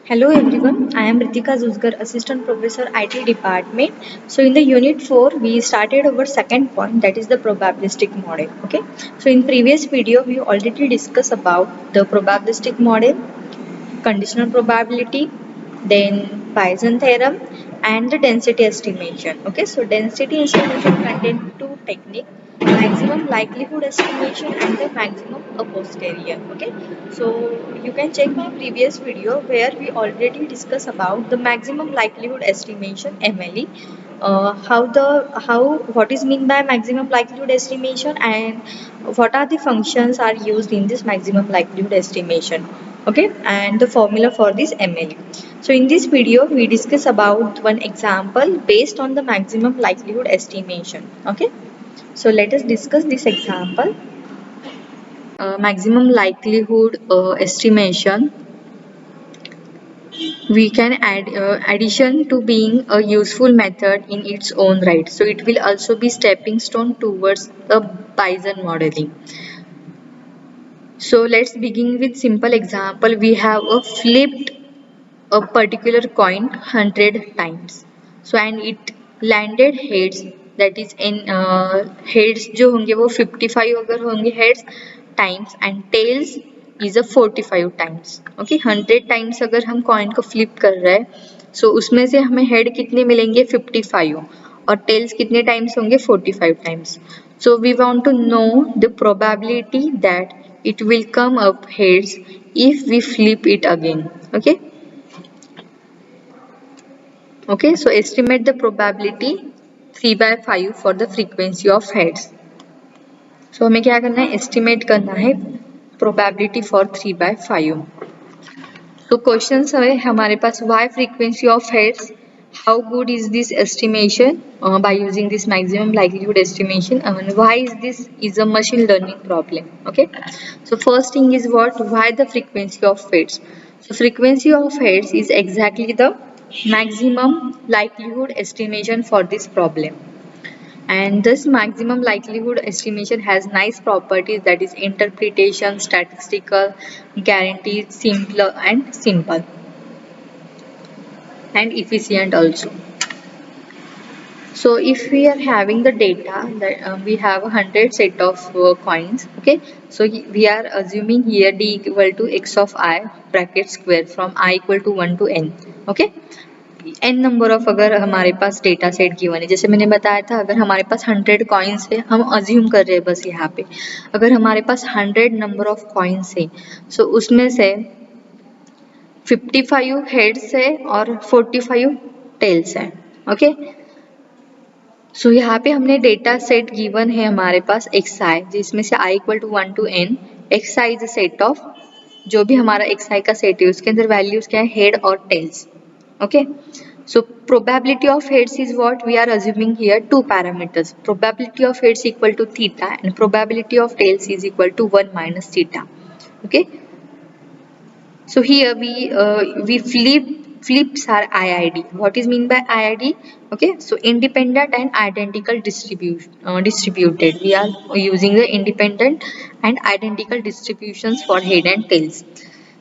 Hello everyone, I am Ritika Zuzgar, Assistant Professor IT Department. So in the Unit 4, we started our second point, that is the probabilistic model. Okay. So in previous video, we already discussed about the probabilistic model, conditional probability, then Bayesian theorem, and the density estimation. Okay, so density estimation contains two techniques: maximum likelihood estimation and the maximum a posterior. Okay, so you can check my previous video where we already discussed about the maximum likelihood estimation MLE. How what is mean by maximum likelihood estimation and what are the functions are used in this maximum likelihood estimation. Okay, and the formula for this MLE. So in this video we discuss about one example based on the maximum likelihood estimation. Okay, so let us discuss this example. Maximum likelihood estimation, we can add addition to being a useful method in its own right, so it will also be stepping stone towards the Bayesian modeling. So let's begin with simple example. We have a flipped a particular coin 100 times, so and it landed heads, that is in heads जो होंगे वो 55 अगर होंगे heads times and tails is a 45 times. Okay 100 times अगर हम coin को flip कर रहे हैं, so उसमें से हमें head कितने मिलेंगे 55 और tails कितने times होंगे 45 times. So we want to know the probability that it will come up heads if we flip it again. Okay, so estimate the probability 3 by 5 for the frequency of heads. So हमें क्या करना है, estimate करना है probability for 3 by 5. तो question है हमारे पास why frequency of heads, how good is this estimation by using this maximum likelihood estimation, and why is this is a machine learning problem. Okay, so first thing is why the frequency of heads. So frequency of heads is exactly the maximum likelihood estimation for this problem, and this maximum likelihood estimation has nice properties, that is interpretation, statistical, guaranteed, simpler and simple and efficient also. So if we are having the data that we have 100 set of coins. Okay, so we are assuming here d equal to x of I bracket square from I equal to 1 to n. Okay, n number of अगर हमारे पास data set given है, जैसे मैंने बताया था अगर हमारे पास 100 coins है, हम अज्यूम कर रहे हैं बस यहाँ पे अगर हमारे पास 100 नंबर ऑफ कॉइन्स है, सो उसमें से 55 हेड्स है और 45 टेल्स है. ओके, सो यहाँ पे हमने डेटा सेट गिवन है हमारे पास एक्स आई, जिसमें से i equal to 1 to n. X i is a set of, जो भी हमारा एक्स आई का सेट है उसके अंदर वैल्यूज क्या है, हेड और tales. Okay, so probability of heads is what we are assuming here, two parameters. Probability of heads equal to theta and probability of tails is equal to 1 minus theta. Okay, so here we flips our IID. What is mean by IID? Okay, so independent and identical distributed. We are using the independent and identical distributions for head and tails.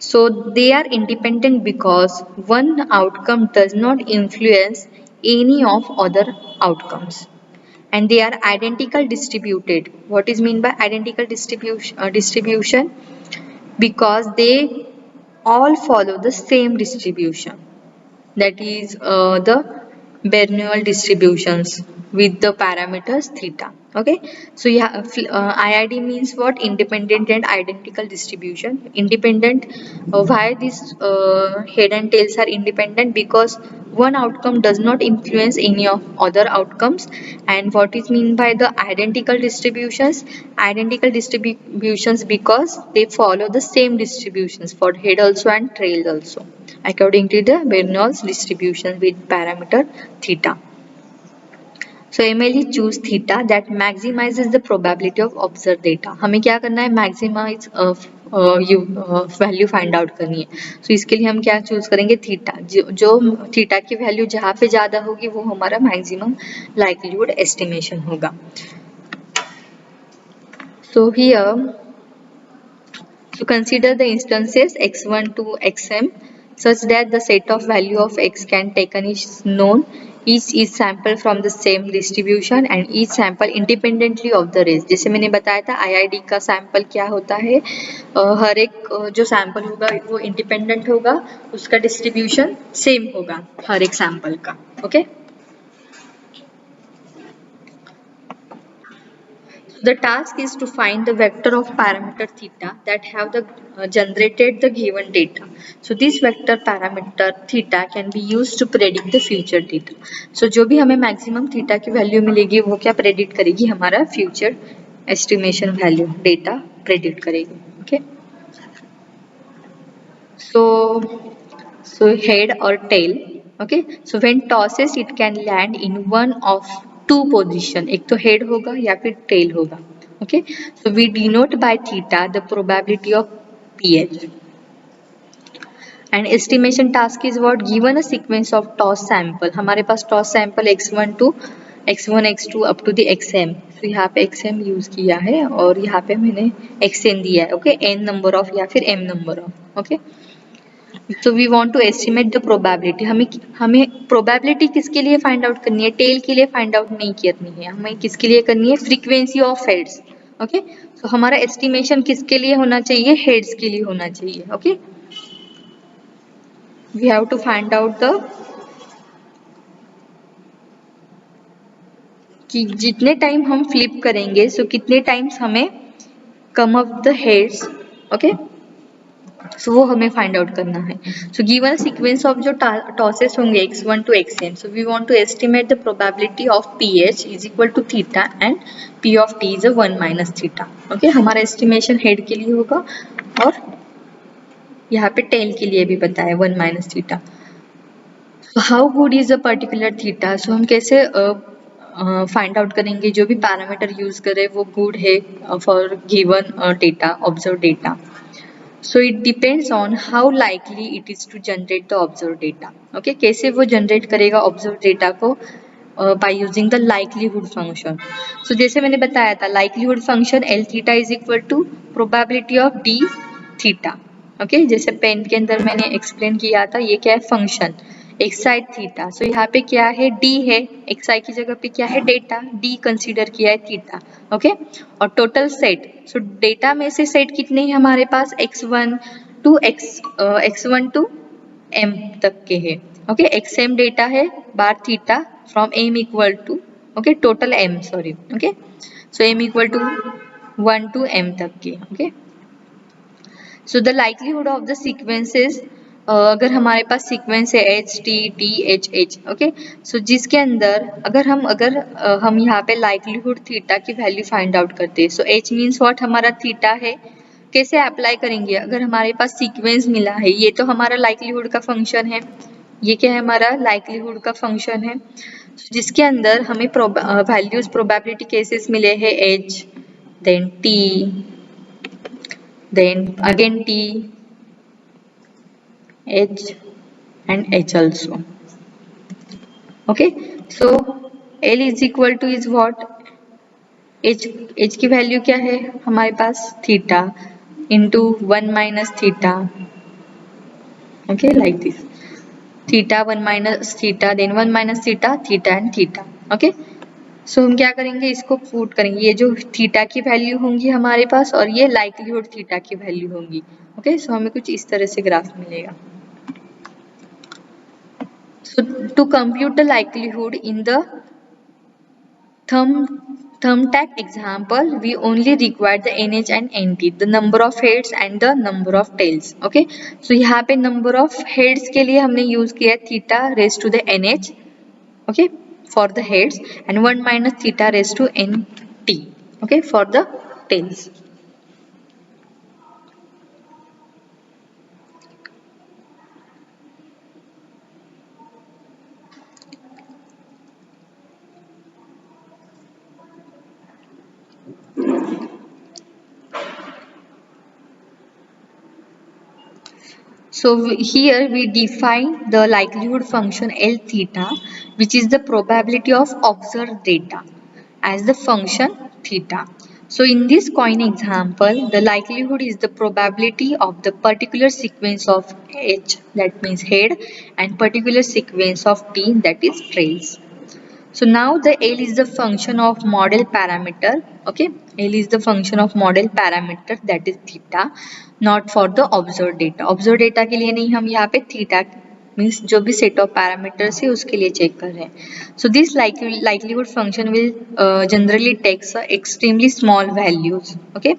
So they are independent because one outcome does not influence any of other outcomes, and they are identical distributed. What is mean by identical distribution? Because they all follow the same distribution, that is the Bernoulli distributions with the parameters theta. Okay, so yeah, IID means what? Independent and identical distribution. Independent, why these head and tails are independent? Because one outcome does not influence any of other outcomes. And what is mean by the identical distributions? Identical distributions because they follow the same distributions for head also and tail also, according to the Bernoulli's distribution with parameter theta. So MLE choose theta that maximizes the probability of observed data. हमें क्या करना है, maximize value find out करनी है. सो इसके लिए हम क्या चूज करेंगे, थीटा. जो थीटा की वैल्यू जहाँ पे ज्यादा होगी वो हमारा मैक्सिमम लाइक्लीहुड एस्टिमेशन होगा. So here, so consider the instances x1 to xm. such that the set of value of x can taken is known. Each is sample from the same distribution and each sample independently of the rest. जैसे मैंने बताया था IID का sample क्या होता है, हर एक जो सैंपल होगा वो इंडिपेंडेंट होगा, उसका डिस्ट्रीब्यूशन सेम होगा हर एक सैंपल का. Okay. The task is to find the vector of parameter theta that have generated the given data. So this vector parameter theta can be used to predict the future data. So जो भी हमें maximum theta की value मिलेगी वो क्या predict करेगी, हमारा future estimation value data predict करेगी. Okay. So head or tail. Okay. So when tosses it can land in one of two position, एक तो हेड होगा या फिर टेल होगा. Okay. So we denote by theta the probability of PH. And estimation task is what, given a sequence of toss sample. हमारे पास toss sample x1 to x1 x2 up to the xm. तो यहाँ पे xm use किया है और यहाँ पे मैंने xn दिया है. ओके. n नंबर ऑफ या फिर m number of. Okay. So we want to estimate the probability. हमें probability किसके लिए find out करनी है, टेल के लिए find out नहीं करनी है, हमें किसके लिए करनी है, frequency of heads. Okay. So हमारा estimation किसके लिए होना चाहिए, heads के लिए होना चाहिए. Okay. We have to find out the कि जितने टाइम हम flip करेंगे so कितने टाइम्स हमें come up the heads. Okay. सो वो हमें फाइंड आउट करना है. सो गिवन सीक्वेंस ऑफ जो टॉसेस होंगे x1 to xn. So we want to estimate the probability of ph is equal to theta and p of t is 1 minus theta. Okay. हमारा estimation head के लिए होगा और यहाँ पे tell के लिए भी बताया 1 minus theta. So how good is a particular theta. So हम कैसे फाइंड आउट करेंगे जो भी पैरामीटर यूज करें वो गुड है for given data, observe data. So it depends on how likely it is to generate the observed data. Okay, कैसे वो generate करेगा observed data को by using the likelihood function. So जैसे मैंने बताया था likelihood function L theta is equal to probability of D theta. Okay, जैसे pen के अंदर मैंने explain किया था, ये क्या है function xi थीटा. सो यहाँ पे क्या है, d है, xi की जगह पे क्या है, डेटा, d कंसीडर किया है थीटा. ओके. और टोटल सेट. सो डेटा में से सेट कितने हैं हमारे पास, x1 टू m तक के है. ओके. xm डेटा है बार theta from m equal to, okay, total m, sorry. Okay. So m equal to 1 to m तक के. Okay. So the likelihood of the sequences, अगर हमारे पास सीक्वेंस है H T T H H. Okay. So जिसके अंदर अगर हम यहाँ पे लाइक्लीहुड थीटा की वैल्यू फाइंड आउट करते हैं. सो एच मीन्स व्हाट, हमारा थीटा है. कैसे अप्लाई करेंगे, अगर हमारे पास सीक्वेंस मिला है, ये तो हमारा लाइक्लीहुड का फंक्शन है, ये क्या है, हमारा लाइक्लीहुड का फंक्शन है. जिसके अंदर हमें वैल्यूज प्रोबेबिलिटी केसेस मिले हैं H, then T, then again t, h and h also. Okay. So L is equal to is what, h की वैल्यू क्या है हमारे पास, theta into 1 minus theta. Okay, like this, theta 1 minus theta, then 1 minus theta, theta and theta. Okay. सो हम क्या करेंगे, इसको put करेंगे, ये जो थीटा की वैल्यू होंगी हमारे पास और ये लाइक्लीहुड थीटा की वैल्यू होंगी. ओके. सो हमें कुछ इस तरह से ग्राफ मिलेगा. So to compute the likelihood in the thumbtack example, we only require the nh and nt, the number of heads and the number of tails. Okay. so यहाँ पे number of heads के लिए हमने use किया है theta raised to the nh, okay, for the heads, and 1 minus theta raised to nt, okay, for the tails. So here we define the likelihood function L theta, which is the probability of observed data, as the function theta. So in this coin example, the likelihood is the probability of the particular sequence of H, that means head, and particular sequence of T, that is tails. So now the L is the function of model parameter. Okay, L is the function of model parameter, that is theta, not for the observed data. Observed data के लिए नहीं, हम यहाँ पे theta means जो भी set of parameters है उसके लिए चेक कर रहे हैं. So this likelihood function will generally takes extremely small values. Okay,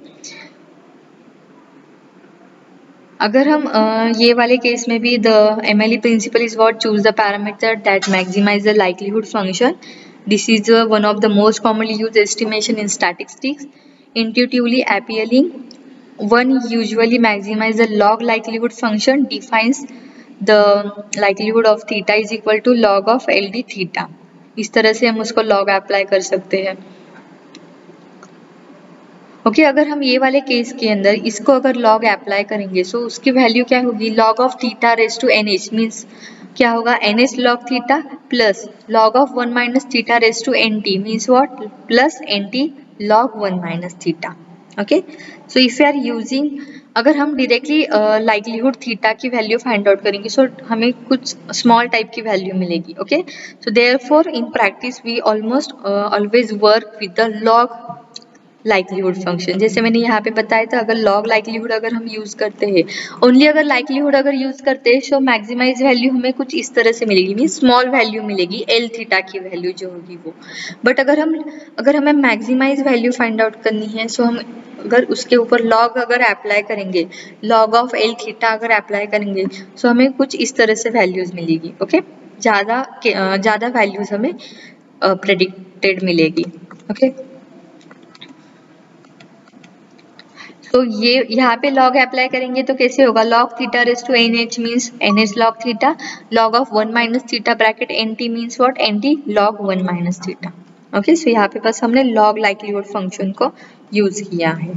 अगर हम ये वाले केस में भी the MLE principle is what choose the parameter that maximize the likelihood function. This is one of the most commonly used estimation in statistics. Intuitively appealing, one usually maximize the log likelihood function defines the likelihood of theta is equal to log of LD theta. इस तरह से हम उसको log apply कर सकते हैं. Okay, अगर हम ये वाले केस के अंदर इसको अगर log अप्लाई करेंगे सो उसकी वैल्यू क्या होगी, log of theta raise to NH means क्या होगा, NH log theta plus log of 1 minus theta raise to NT means what, plus NT log 1 minus theta. Okay, so if you are using, अगर हम directly likelihood theta की value find out करेंगे so हमें कुछ small type की value मिलेगी. Okay, so therefore in practice we almost always work with the log likelihood function. जैसे मैंने यहाँ पे बताया था, अगर लॉग लाइक्लीहुड अगर हम यूज करते हैं, ओनली अगर लाइक्लीहुड अगर यूज करते हैं सो मैक्सिमाइज वैल्यू हमें कुछ इस तरह से मिलेगी, मीन स्मॉल वैल्यू मिलेगी, एल थीटा की वैल्यू जो होगी वो. बट अगर हमें मैक्सिमाइज वैल्यू फाइंड आउट करनी है सो हम अगर उसके ऊपर लॉग अगर अप्लाई करेंगे, लॉग ऑफ एल थीटा अगर अप्लाई करेंगे सो हमें कुछ इस तरह से वैल्यूज मिलेगी. ओके, ज़्यादा वैल्यूज हमें प्रेडिक्टेड मिलेगी. ओके, तो ये यहाँ पे log अप्लाई करेंगे तो कैसे होगा, log theta raise to NH means NH log theta, log of 1 minus theta bracket NT means what, NT log 1 minus theta. Okay, so यहाँ पे बस हमने log लाइक्लीहुड फंक्शन को यूज किया है.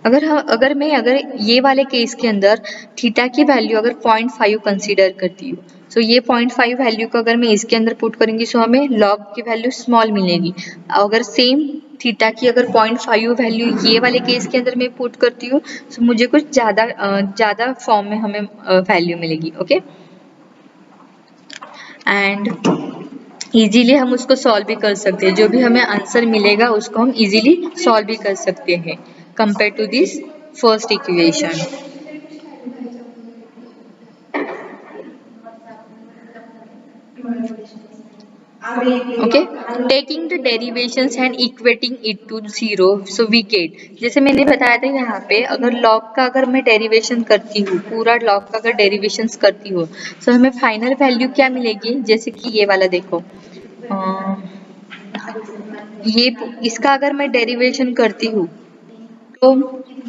अगर ये वाले केस के अंदर थीटा की वैल्यू अगर 0.5 कंसीडर करती हूँ, सो ये 0.5 वैल्यू को अगर मैं इसके अंदर पुट करूंगी सो हमें log की वैल्यू स्मॉल मिलेगी. अगर सेम थीटा की अगर 0.5 वैल्यू ये वाले केस के अंदर मैं पुट करती हूँ सो मुझे कुछ ज़्यादा फॉर्म में हमें वैल्यू मिलेगी. ओके, एंड इजीली हम उसको सॉल्व भी कर सकते हैं, जो भी हमें आंसर मिलेगा उसको हम इजीली सॉल्व भी कर सकते हैं compare to this first equation. Okay, taking the derivations and equating it to 0, so we get, जैसे मैंने बताया था यहाँ पे अगर log का अगर मैं डेरिवेशन करती हूँ, पूरा log का अगर डेरिवेशन करती हूँ तो हमें फाइनल वैल्यू क्या मिलेगी, जैसे कि ये वाला देखो, ये इसका अगर मैं डेरिवेशन करती हूँ तो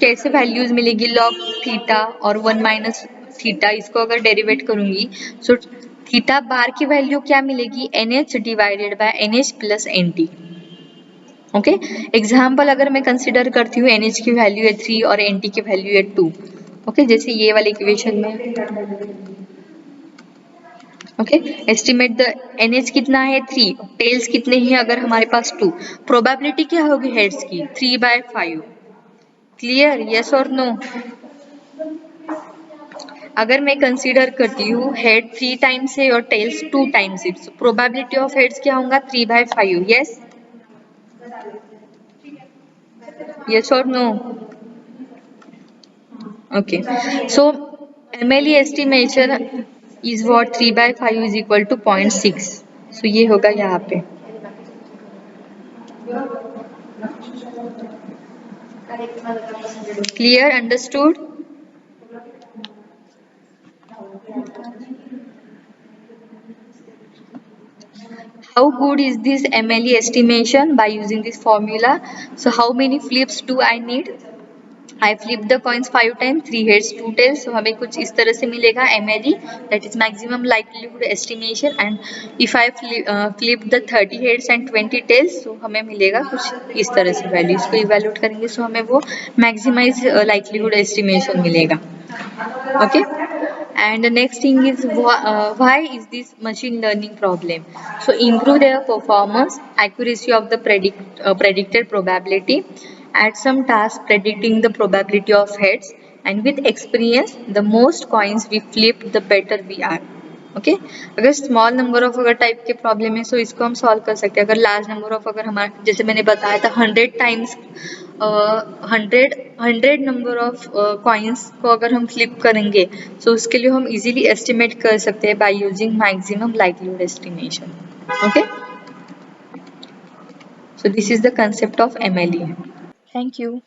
कैसे वैल्यूज मिलेगी, log थीटा और 1 माइनस थीटा, इसको अगर डेरिवेट करूंगी सो थीटा बार की वैल्यू क्या मिलेगी, NH divided by NH plus NT. Okay, example अगर मैं कंसिडर करती हूँ NH की वैल्यू है 3 और NT की वैल्यू है 2. ओके, जैसे ये वाले इक्वेशन में. ओके, एस्टिमेट द NH कितना है 3, टेल्स कितने हैं अगर हमारे पास 2, प्रोबेबिलिटी क्या होगी हेड्स की 3/5. क्लियर, यस और नो. अगर मैं कंसीडर करती हूँ हेड 3 टाइम्स है और टेल्स 2 टाइम्स है, so प्रोबेबिलिटी ऑफ हेड्स क्या होगा 3/5. यस, यस और no. Okay, so MLE estimation is what, 3/5 is equal to 0.6. So ये होगा यहाँ पे. Clear, understood. How good is this MLE estimation by using this formula? So how many flips do I need? I flip the coins 5 times, 3 heads 2 tails. So हमें कुछ इस तरह से मिलेगा MLE, that is maximum likelihood estimation. And if I flip the 30 heads and 20 tails, so हमें मिलेगा कुछ इस तरह से वैल्यू. इसको इवेल्यूट करेंगे so हमें वो maximize likelihood estimation मिलेगा. Okay, And the next thing is why is this machine learning problem? So improve their performance, accuracy of the predicted probability, add some tasks predicting the probability of heads, and with experience the most coins we flip the better we are. Okay अगर small number of अगर type के problem है सो इसको हम solve कर सकते हैं. अगर लार्ज नंबर ऑफ अगर हमारे जैसे मैंने बताया था 100 टाइम्स 100 नंबर ऑफ कॉइन्स को अगर हम फ्लिप करेंगे सो उसके लिए हम इजीली एस्टिमेट कर सकते हैं by using maximum likelihood estimation. Okay so this is the concept of MLE. Thank you.